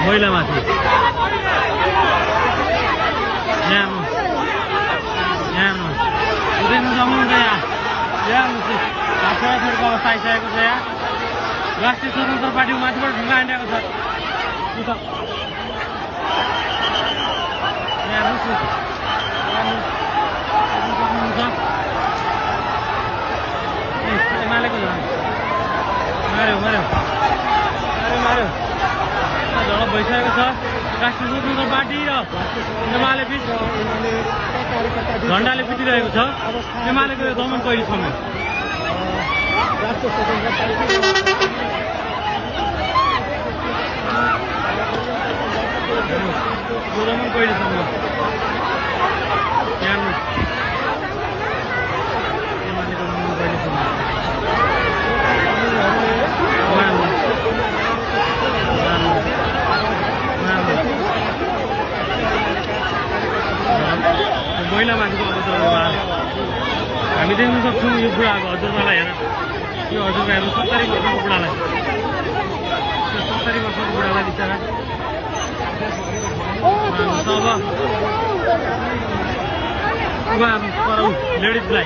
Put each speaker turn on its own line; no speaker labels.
महिलामाथि यहाँ देख्न सक्नुहुन्छ यहाँ छोराछोरीको अवस्था आइसकेको छ। यहाँ राष्ट्रिय स्वतन्त्र पार्टीको माथिबाट ढुङ्गा हानिरहेको छ। एमालेको मार्यो झडप भइसकेको छ। राष्ट्रिय स्वतन्त्र पार्टी र एमाले बीच झन्डाले पिटिरहेको छ। एमालेको यो दमन कहिलेसम्म? दमन कहिलेसम्म? एमालेको दमन कहिलेसम्म? महिलामाथिको अवसर हामी देख्न सक्छौँ। यो बुढाको हजुरबालाई हेर, यो हजुरबा हेर्नु 70 वर्षको बुढालाई, 70 वर्षको बुढालाई बिचरा अब लेडिजलाई